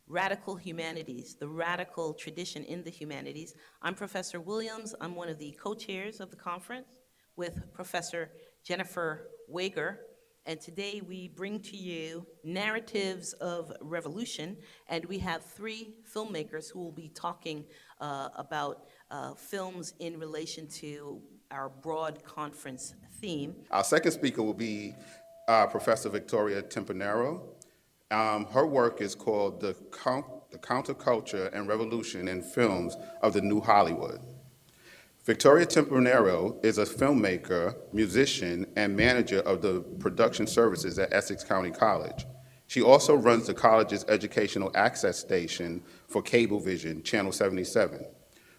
Radical Humanities, the radical tradition in the humanities. I'm Professor Williams. I'm one of the co-chairs of the conference with Professor Jennifer Wager. And today we bring to you narratives of revolution, and we have three filmmakers who will be talking about films in relation to our broad conference theme. Our second speaker will be Professor Victoria Timpanaro. Her work is called The Counterculture and Revolution in Films of the New Hollywood. Victoria Timpanaro is a filmmaker, musician, and manager of the production services at Essex County College. She also runs the college's educational access station for Cablevision, Channel 77,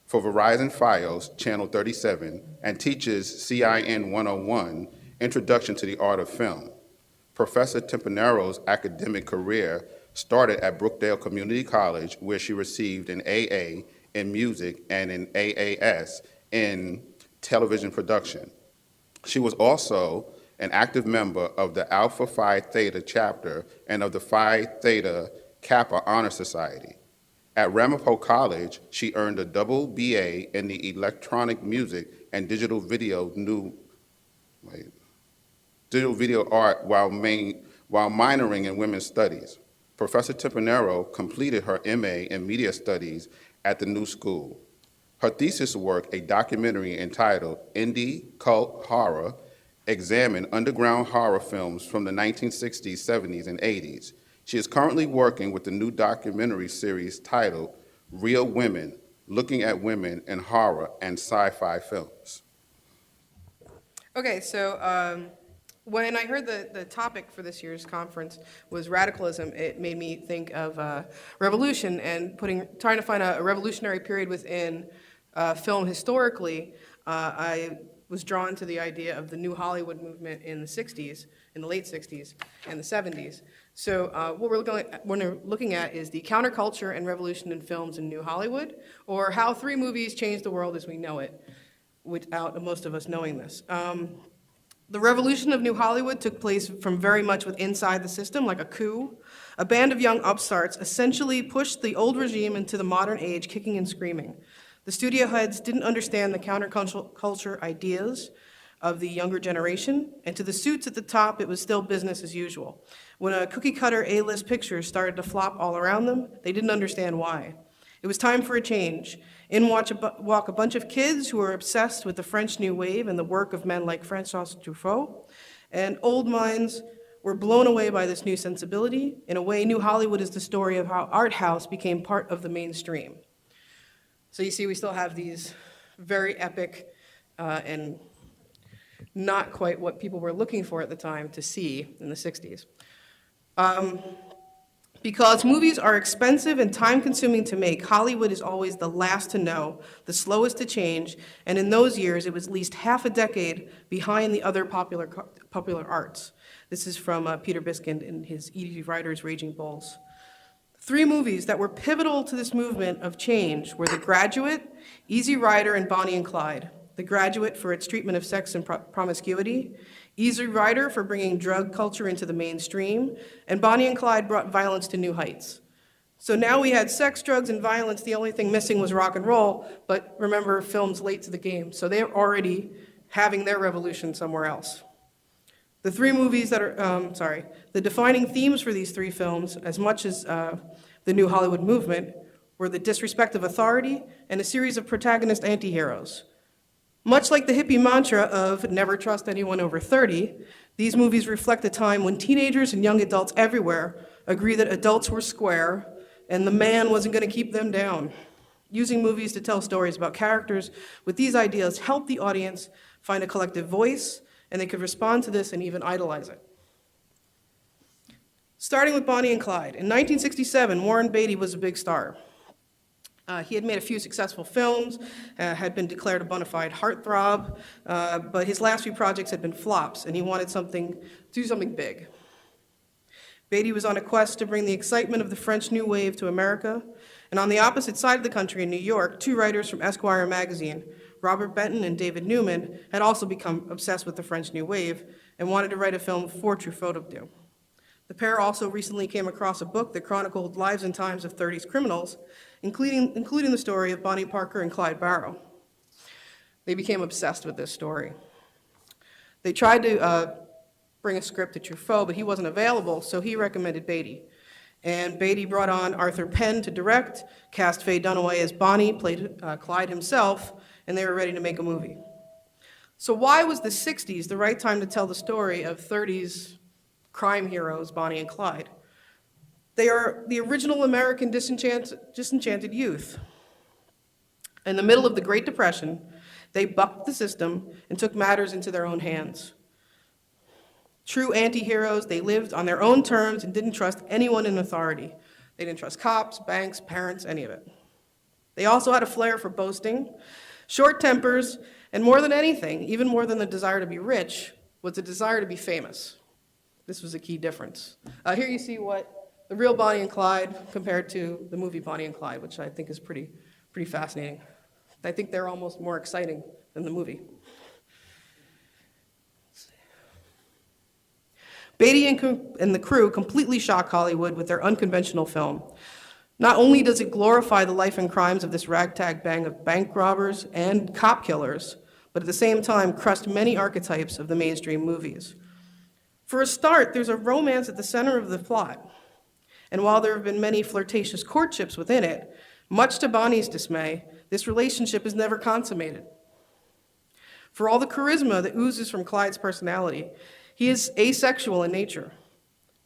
for Verizon Fios, Channel 37, and teaches CIN 101, Introduction to the Art of Film. Professor Timpanaro's academic career started at Brookdale Community College, where she received an AA in music and an AAS in television production. She was also an active member of the Alpha Phi Theta chapter and of the Phi Theta Kappa Honor Society. At Ramapo College, she earned a double BA in the electronic music and digital video art while minoring in women's studies. Professor Timpanaro completed her MA in media studies at the New School. Her thesis work, a documentary entitled Indie Cult Horror, examined underground horror films from the 1960s, 70s, and 80s. She is currently working with the new documentary series titled Real Women, looking at women in horror and sci-fi films. Okay, so when I heard the topic for this year's conference was radicalism, it made me think of revolution and trying to find a revolutionary period within film historically. I was drawn to the idea of the New Hollywood movement in the 60s, in the late 60s and the 70s. So what we're looking at is the counterculture and revolution in films in New Hollywood, or how three movies changed the world as we know it, without most of us knowing this. The revolution of New Hollywood took place from very much inside the system, like a coup. A band of young upstarts essentially pushed the old regime into the modern age, kicking and screaming. The studio heads didn't understand the counterculture ideas of the younger generation, and to the suits at the top, it was still business as usual. When a cookie-cutter A-list picture started to flop all around them, they didn't understand why. It was time for a change. In walk a bunch of kids who were obsessed with the French New Wave and the work of men like François Truffaut, and old minds were blown away by this new sensibility. In a way, New Hollywood is the story of how art house became part of the mainstream. So you see, we still have these very epic and not quite what people were looking for at the time to see in the 60s. Because movies are expensive and time-consuming to make, Hollywood is always the last to know, the slowest to change, and in those years, it was at least half a decade behind the other popular arts. This is from Peter Biskind in his E.D. Writer's Raging Bulls. Three movies that were pivotal to this movement of change were The Graduate, Easy Rider, and Bonnie and Clyde. The Graduate for its treatment of sex and promiscuity, Easy Rider for bringing drug culture into the mainstream, and Bonnie and Clyde brought violence to new heights. So now we had sex, drugs, and violence. The only thing missing was rock and roll, but remember, film's late to the game, so they're already having their revolution somewhere else. The three movies that are, the defining themes for these three films, as much as the New Hollywood movement, were the disrespect of authority and a series of protagonist anti-heroes. Much like the hippie mantra of never trust anyone over 30, these movies reflect a time when teenagers and young adults everywhere agreed that adults were square and the man wasn't going to keep them down. Using movies to tell stories about characters with these ideas helped the audience find a collective voice, and they could respond to this and even idolize it. Starting with Bonnie and Clyde. In 1967, Warren Beatty was a big star. He had made a few successful films, had been declared a bona fide heartthrob, but his last few projects had been flops, and he wanted to do something big. Beatty was on a quest to bring the excitement of the French New Wave to America, and on the opposite side of the country in New York, two writers from Esquire magazine, Robert Benton and David Newman, had also become obsessed with the French New Wave and wanted to write a film for Truffaut to do. The pair also recently came across a book that chronicled lives and times of 30s criminals, including the story of Bonnie Parker and Clyde Barrow. They became obsessed with this story. They tried to bring a script to Truffaut, but he wasn't available, so he recommended Beatty. And Beatty brought on Arthur Penn to direct, cast Faye Dunaway as Bonnie, played Clyde himself, and they were ready to make a movie. So why was the 60s the right time to tell the story of 30s crime heroes, Bonnie and Clyde? They are the original American disenchanted youth. In the middle of the Great Depression, they bucked the system and took matters into their own hands. True anti-heroes, they lived on their own terms and didn't trust anyone in authority. They didn't trust cops, banks, parents, any of it. They also had a flair for boasting, short tempers, and more than anything, even more than the desire to be rich, was the desire to be famous. This was a key difference. Here you see what the real Bonnie and Clyde compared to the movie Bonnie and Clyde, which I think is pretty fascinating. I think they're almost more exciting than the movie. Beatty and the crew completely shock Hollywood with their unconventional film. Not only does it glorify the life and crimes of this ragtag band of bank robbers and cop killers, but at the same time crushed many archetypes of the mainstream movies. For a start, there's a romance at the center of the plot. And while there have been many flirtatious courtships within it, much to Bonnie's dismay, this relationship is never consummated. For all the charisma that oozes from Clyde's personality, he is asexual in nature.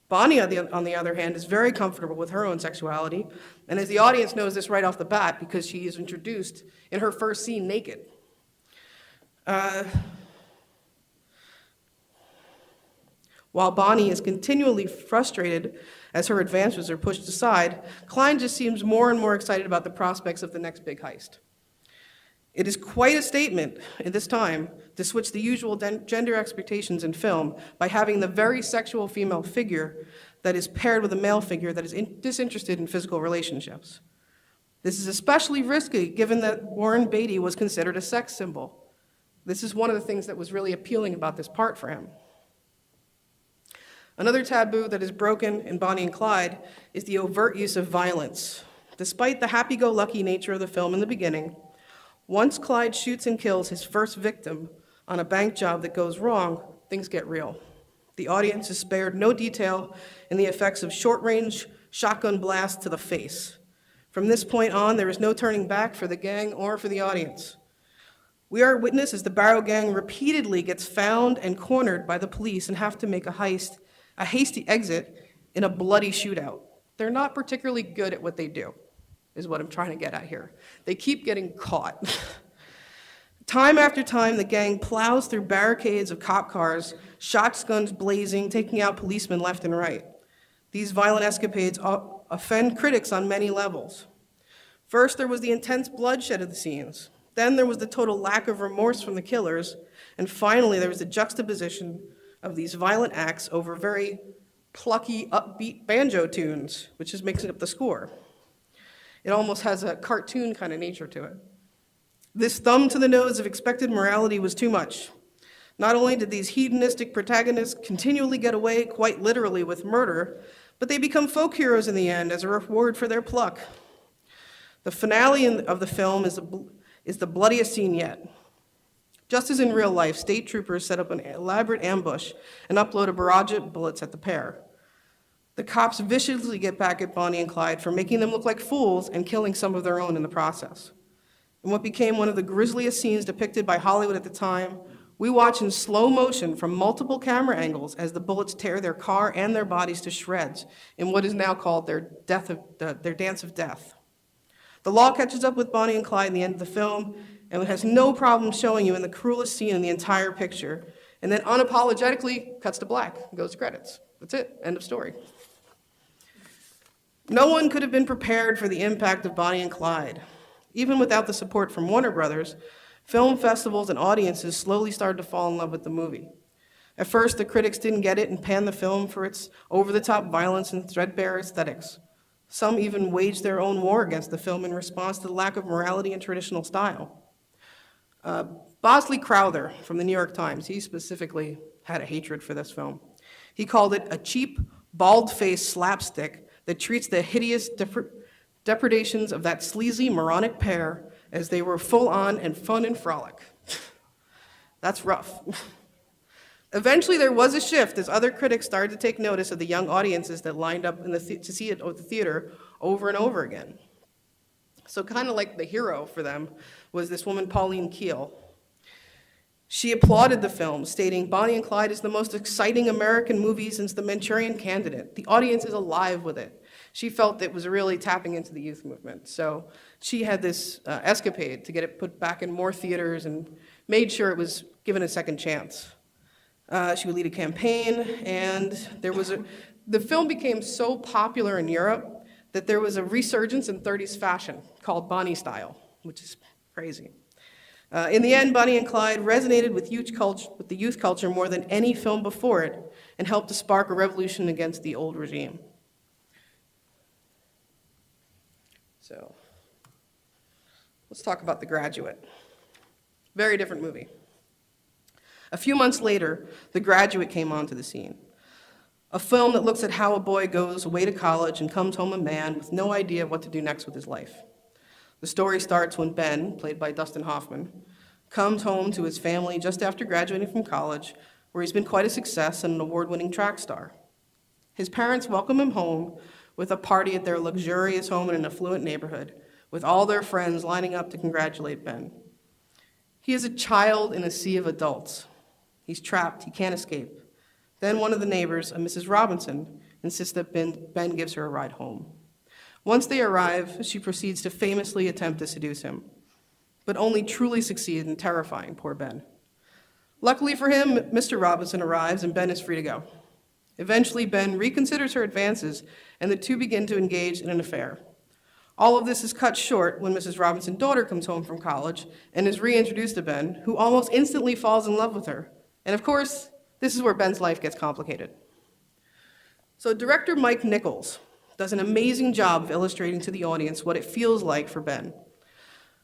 Bonnie, on the other hand, is very comfortable with her own sexuality, and as the audience knows this right off the bat because she is introduced in her first scene naked. While Bonnie is continually frustrated as her advances are pushed aside, Clyde just seems more and more excited about the prospects of the next big heist. It is quite a statement at this time to switch the usual gender expectations in film by having the very sexual female figure that is paired with a male figure that is disinterested in physical relationships. This is especially risky given that Warren Beatty was considered a sex symbol. This is one of the things that was really appealing about this part for him. Another taboo that is broken in Bonnie and Clyde is the overt use of violence. Despite the happy-go-lucky nature of the film in the beginning, once Clyde shoots and kills his first victim on a bank job that goes wrong, things get real. The audience is spared no detail in the effects of short-range shotgun blasts to the face. From this point on, there is no turning back for the gang or for the audience. We are witness as the Barrow gang repeatedly gets found and cornered by the police and have to make a hasty exit in a bloody shootout. They're not particularly good at what they do, is what I'm trying to get at here. They keep getting caught. Time after time, the gang plows through barricades of cop cars, shotguns blazing, taking out policemen left and right. These violent escapades offend critics on many levels. First, there was the intense bloodshed of the scenes. Then there was the total lack of remorse from the killers. And finally, there was the juxtaposition of these violent acts over very plucky, upbeat banjo tunes, which is mixing up the score. It almost has a cartoon kind of nature to it. This thumb to the nose of expected morality was too much. Not only did these hedonistic protagonists continually get away, quite literally, with murder, but they become folk heroes in the end as a reward for their pluck. The finale of the film is the bloodiest scene yet. Just as in real life, state troopers set up an elaborate ambush and upload a barrage of bullets at the pair. The cops viciously get back at Bonnie and Clyde for making them look like fools and killing some of their own in the process. In what became one of the grisliest scenes depicted by Hollywood at the time, we watch in slow motion from multiple camera angles as the bullets tear their car and their bodies to shreds in what is now called their dance of death. The law catches up with Bonnie and Clyde in the end of the film, and it has no problem showing you in the cruelest scene in the entire picture, and then unapologetically cuts to black and goes to credits. That's it, end of story. No one could have been prepared for the impact of Bonnie and Clyde. Even without the support from Warner Brothers, film festivals and audiences slowly started to fall in love with the movie. At first, the critics didn't get it and panned the film for its over-the-top violence and threadbare aesthetics. Some even waged their own war against the film in response to the lack of morality and traditional style. Bosley Crowther from the New York Times, he specifically had a hatred for this film. He called it a cheap, bald-faced slapstick that treats the hideous depredations of that sleazy, moronic pair as they were full-on and fun and frolic. That's rough. Eventually, there was a shift as other critics started to take notice of the young audiences that lined up to see it at the theater over and over again. So kind of like the hero for them was this woman, Pauline Kael. She applauded the film, stating, "Bonnie and Clyde is the most exciting American movie since The Manchurian Candidate. The audience is alive with it." She felt it was really tapping into the youth movement. So she had this escapade to get it put back in more theaters and made sure it was given a second chance. She would lead a campaign, and the film became so popular in Europe that there was a resurgence in 30s fashion called Bonnie style, which is crazy. In the end, Bonnie and Clyde resonated with the youth culture more than any film before it and helped to spark a revolution against the old regime. So, let's talk about The Graduate. Very different movie. A few months later, The Graduate came onto the scene. A film that looks at how a boy goes away to college and comes home a man with no idea what to do next with his life. The story starts when Ben, played by Dustin Hoffman, comes home to his family just after graduating from college, where he's been quite a success and an award-winning track star. His parents welcome him home with a party at their luxurious home in an affluent neighborhood, with all their friends lining up to congratulate Ben. He is a child in a sea of adults. He's trapped, he can't escape. Then one of the neighbors, a Mrs. Robinson, insists that Ben gives her a ride home. Once they arrive, she proceeds to famously attempt to seduce him, but only truly succeed in terrifying poor Ben. Luckily for him, Mr. Robinson arrives and Ben is free to go. Eventually, Ben reconsiders her advances, and the two begin to engage in an affair. All of this is cut short when Mrs. Robinson's daughter comes home from college and is reintroduced to Ben, who almost instantly falls in love with her. And of course, this is where Ben's life gets complicated. So director Mike Nichols does an amazing job of illustrating to the audience what it feels like for Ben.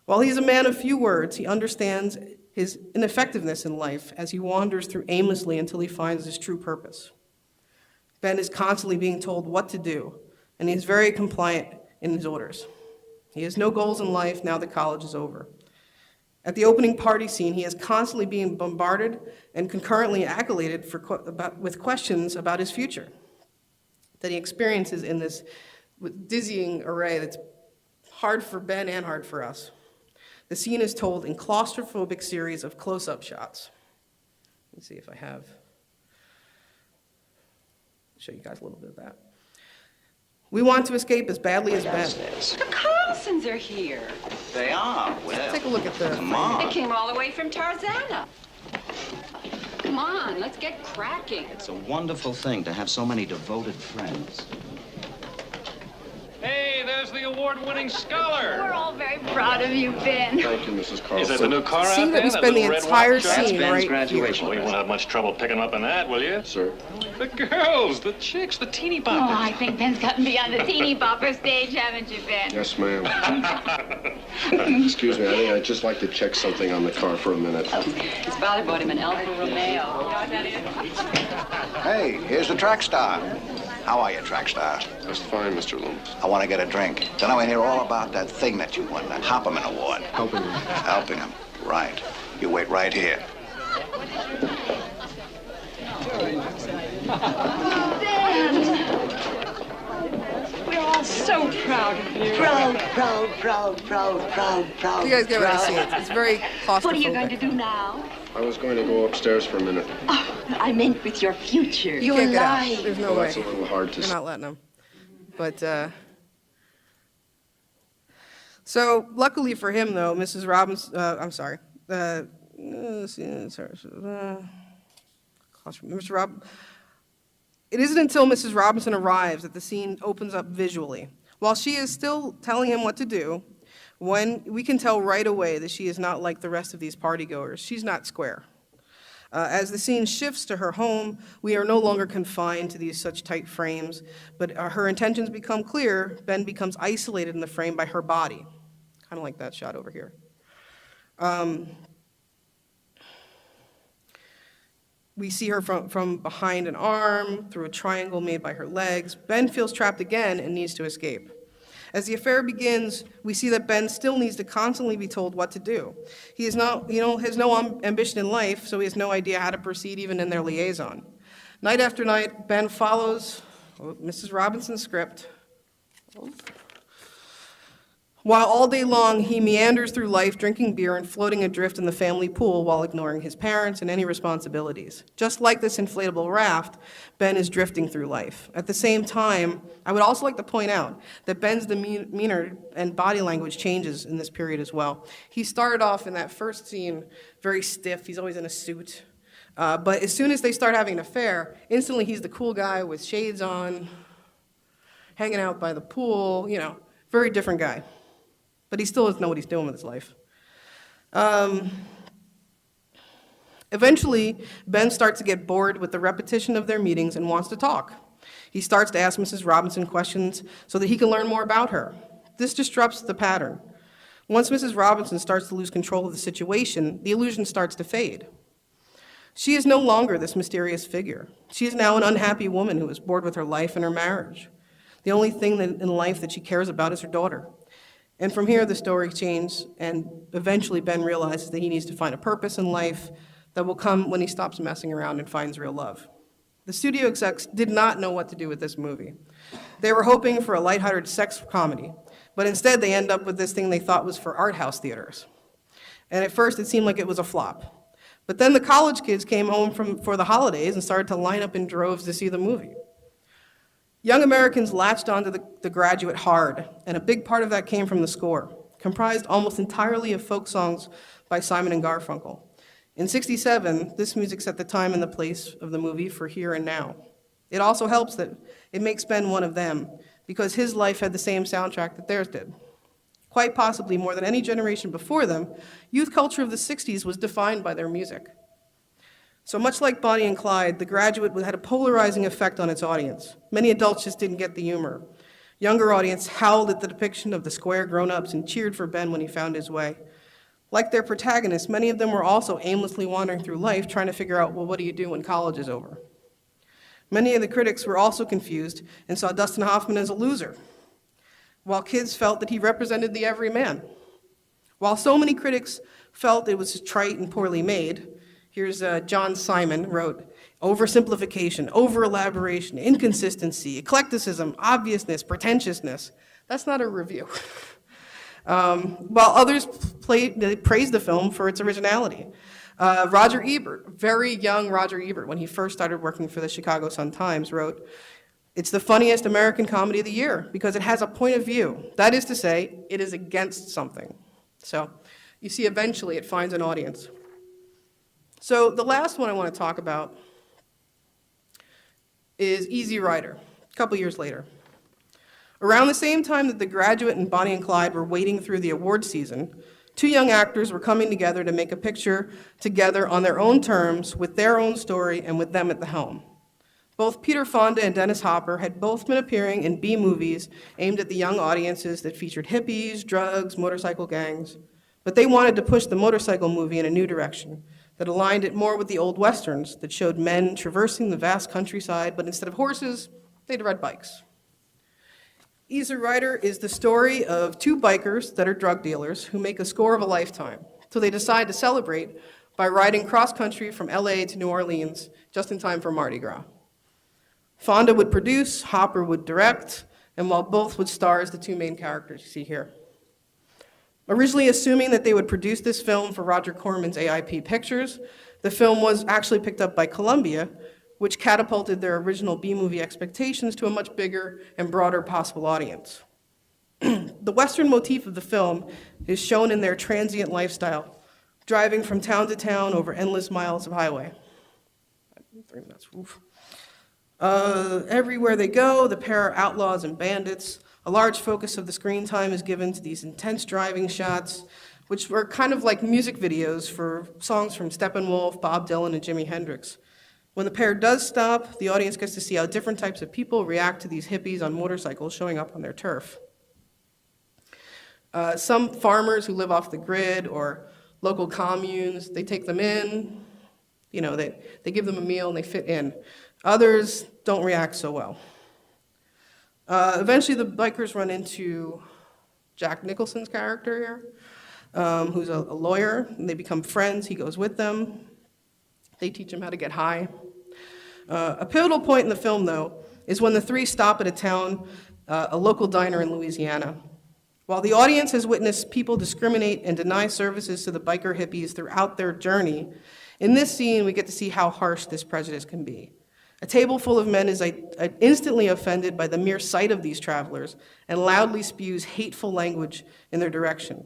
While he's a man of few words, he understands his ineffectiveness in life as he wanders through aimlessly until he finds his true purpose. Ben is constantly being told what to do, and he is very compliant in his orders. He has no goals in life now that college is over. At the opening party scene, he is constantly being bombarded and concurrently accoladed with questions about his future that he experiences in this dizzying array that's hard for Ben and hard for us. The scene is told in claustrophobic series of close-up shots. Let me see if I have. Show you guys a little bit of that. We want to escape as badly as Ben. The Carlsons are here. They are. Well, Take a look at the. come on. They came all the way from Tarzana. Come on, let's get cracking. It's a wonderful thing to have so many devoted friends. Hey, there's the award-winning scholar. We're all very proud of you, Ben. Thank you, Mrs. Carlson. Is that the new car out Scene there? that we spend the little red entire watch? That's scene Ben's right here. graduation Well, you won't have much trouble picking him up in that, will you? Sir. The girls, the chicks, the teeny boppers. Oh, I think Ben's gotten beyond the teeny bopper stage, haven't you, Ben? Yes, ma'am. Excuse me, I think I'd just like to check something on the car for a minute. His father bought him an Alfa Romeo. Hey, here's the track star. How are you, track star? Just fine, Mr. Loomis. I want to get a drink. Then I want to hear all about that thing that you won, that Hopperman Award. Helping him. Helping him. Right. You wait right here. We're all so proud of you. Proud. You guys get what I see. It's very claustrophobic. What are you going to do now? I was going to go upstairs for a minute. Oh, I meant with your future. You Your can't get out. life. There's no Well, way. that's a little hard to They're not letting him. But, so luckily for him, though, Mrs. Robinson, I'm sorry. Mr. Rob, it isn't until Mrs. Robinson arrives that the scene opens up visually. While she is still telling him what to do, when we can tell right away that she is not like the rest of these partygoers. She's not square. As the scene shifts to her home, we are no longer confined to these such tight frames, but her intentions become clear. Ben becomes isolated in the frame by her body, kind of like that shot over here. We see her from behind an arm, through a triangle made by her legs. Ben feels trapped again and needs to escape. As the affair begins, we see that Ben still needs to constantly be told what to do. He has no ambition in life, so he has no idea how to proceed even in their liaison. Night after night, Ben follows Mrs. Robinson's script, while all day long he meanders through life drinking beer and floating adrift in the family pool while ignoring his parents and any responsibilities. Just like this inflatable raft, Ben is drifting through life. At the same time, I would also like to point out that Ben's demeanor and body language changes in this period as well. He started off in that first scene very stiff. He's always in a suit. But as soon as they start having an affair, instantly he's the cool guy with shades on, hanging out by the pool, very different guy. But he still doesn't know what he's doing with his life. Eventually, Ben starts to get bored with the repetition of their meetings and wants to talk. He starts to ask Mrs. Robinson questions so that he can learn more about her. This disrupts the pattern. Once Mrs. Robinson starts to lose control of the situation, the illusion starts to fade. She is no longer this mysterious figure. She is now an unhappy woman who is bored with her life and her marriage. The only thing in life that she cares about is her daughter. And from here, the story changes, and eventually Ben realizes that he needs to find a purpose in life that will come when he stops messing around and finds real love. The studio execs did not know what to do with this movie. They were hoping for a lighthearted sex comedy, but instead they end up with this thing they thought was for art house theaters. And at first, it seemed like it was a flop. But then the college kids came home for the holidays and started to line up in droves to see the movie. Young Americans latched onto the Graduate hard, and a big part of that came from the score, comprised almost entirely of folk songs by Simon and Garfunkel. In '67, this music set the time and the place of the movie for here and now. It also helps that it makes Ben one of them, because his life had the same soundtrack that theirs did. Quite possibly more than any generation before them, youth culture of the '60s was defined by their music. So much like Bonnie and Clyde, The Graduate had a polarizing effect on its audience. Many adults just didn't get the humor. Younger audience howled at the depiction of the square grown-ups and cheered for Ben when he found his way. Like their protagonists, many of them were also aimlessly wandering through life trying to figure out, well, what do you do when college is over? Many of the critics were also confused and saw Dustin Hoffman as a loser, while kids felt that he represented the everyman. While so many critics felt it was trite and poorly made, here's John Simon wrote, oversimplification, over-elaboration, inconsistency, eclecticism, obviousness, pretentiousness. That's not a review. While others praised the film for its originality. Roger Ebert, very young Roger Ebert, when he first started working for the Chicago Sun-Times, wrote, "It's the funniest American comedy of the year because it has a point of view. That is to say, it is against something." So you see, eventually it finds an audience. So the last one I want to talk about is Easy Rider, a couple years later. Around the same time that The Graduate and Bonnie and Clyde were wading through the award season, two young actors were coming together to make a picture together on their own terms, with their own story and with them at the helm. Both Peter Fonda and Dennis Hopper had both been appearing in B-movies aimed at the young audiences that featured hippies, drugs, motorcycle gangs, but they wanted to push the motorcycle movie in a new direction that aligned it more with the old westerns that showed men traversing the vast countryside, but instead of horses, they'd ride bikes. Easy Rider is the story of two bikers that are drug dealers who make a score of a lifetime. So they decide to celebrate by riding cross-country from LA to New Orleans just in time for Mardi Gras. Fonda would produce, Hopper would direct, and while both would star as the two main characters you see here. Originally assuming that they would produce this film for Roger Corman's AIP Pictures, the film was actually picked up by Columbia, which catapulted their original B-movie expectations to a much bigger and broader possible audience. The Western motif of the film is shown in their transient lifestyle, driving from town to town over endless miles of highway. 3 minutes, oof. Everywhere they go, the pair are outlaws and bandits. A large focus of the screen time is given to these intense driving shots, which were kind of like music videos for songs from Steppenwolf, Bob Dylan, and Jimi Hendrix. When the pair does stop, the audience gets to see how different types of people react to these hippies on motorcycles showing up on their turf. Some farmers who live off the grid or local communes, they take them in, You know, they give them a meal and they fit in. Others don't react so well. Eventually, the bikers run into Jack Nicholson's character here, who's a lawyer, and they become friends. He goes with them. They teach him how to get high. A pivotal point in the film, though, is when the three stop at a town, a local diner in Louisiana. While the audience has witnessed people discriminate and deny services to the biker hippies throughout their journey, in this scene, we get to see how harsh this prejudice can be. A table full of men is instantly offended by the mere sight of these travelers and loudly spews hateful language in their direction.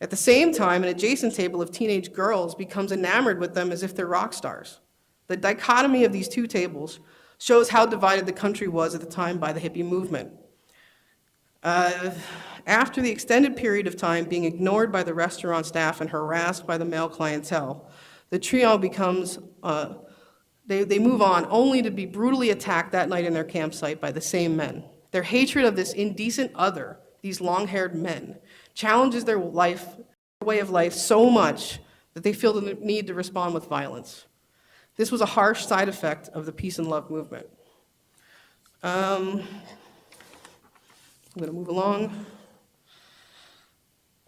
At the same time, an adjacent table of teenage girls becomes enamored with them as if they're rock stars. The dichotomy of these two tables shows how divided the country was at the time by the hippie movement. After the extended period of time being ignored by the restaurant staff and harassed by the male clientele, the trio becomes, they move on only to be brutally attacked that night in their campsite by the same men. Their hatred of this indecent other, these long-haired men, challenges their way of life so much that they feel the need to respond with violence. This was a harsh side effect of the peace and love movement. I'm going to move along.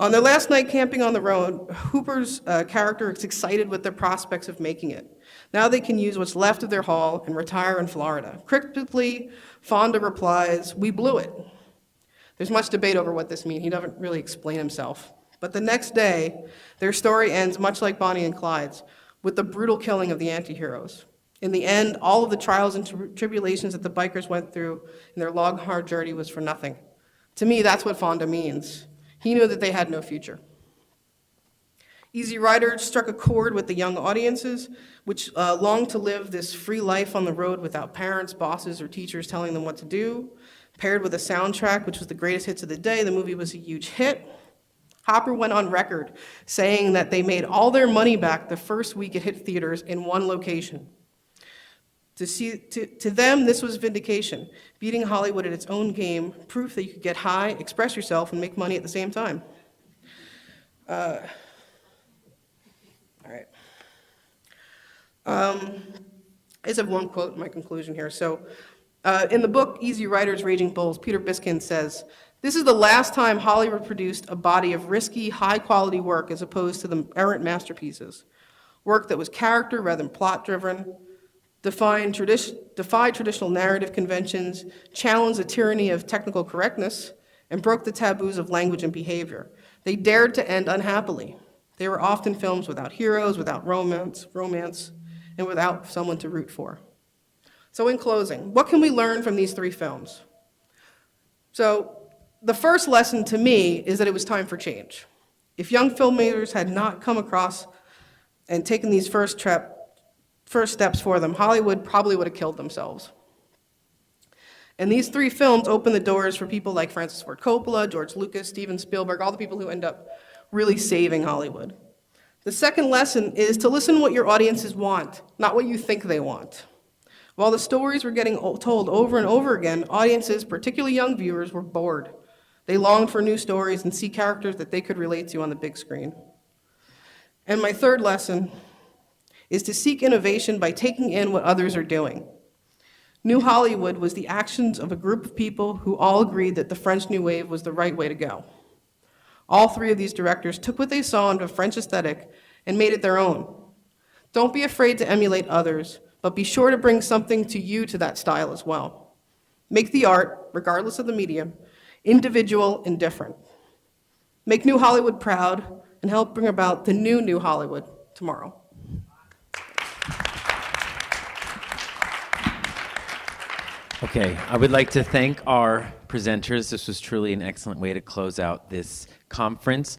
On their last night camping on the road, Hooper's character is excited with their prospects of making it. Now they can use what's left of their haul and retire in Florida. Cryptically, Fonda replies, "We blew it." There's much debate over what this means. He doesn't really explain himself. But the next day, their story ends much like Bonnie and Clyde's, with the brutal killing of the anti-heroes. In the end, all of the trials and tribulations that the bikers went through in their long, hard journey was for nothing. To me, that's what Fonda means. He knew that they had no future. Easy Rider struck a chord with the young audiences, which longed to live this free life on the road without parents, bosses, or teachers telling them what to do. Paired with a soundtrack, which was the greatest hits of the day, the movie was a huge hit. Hopper went on record saying that they made all their money back the first week it hit theaters in one location. To them, this was vindication, beating Hollywood at its own game, proof that you could get high, express yourself, and make money at the same time. All right. I just have one quote in my conclusion here. So, in the book, Easy Riders, Raging Bulls, Peter Biskind says, "This is the last time Hollywood produced a body of risky, high-quality work as opposed to the errant masterpieces. Work that was character rather than plot-driven, defied traditional narrative conventions, challenged the tyranny of technical correctness, and broke the taboos of language and behavior. They dared to end unhappily. They were often films without heroes, without romance, and without someone to root for." So in closing, what can we learn from these three films? So the first lesson to me is that it was time for change. If young filmmakers had not come across and taken these first steps for them, Hollywood probably would have killed themselves. And these three films opened the doors for people like Francis Ford Coppola, George Lucas, Steven Spielberg, all the people who end up really saving Hollywood. The second lesson is to listen to what your audiences want, not what you think they want. While the stories were getting told over and over again, audiences, particularly young viewers, were bored. They longed for new stories and see characters that they could relate to on the big screen. And my third lesson is to seek innovation by taking in what others are doing. New Hollywood was the actions of a group of people who all agreed that the French New Wave was the right way to go. All three of these directors took what they saw in the French aesthetic and made it their own. Don't be afraid to emulate others, but be sure to bring something to you to that style as well. Make the art, regardless of the medium, individual and different. Make New Hollywood proud and help bring about the new Hollywood tomorrow. Okay, I would like to thank our presenters. This was truly an excellent way to close out this conference.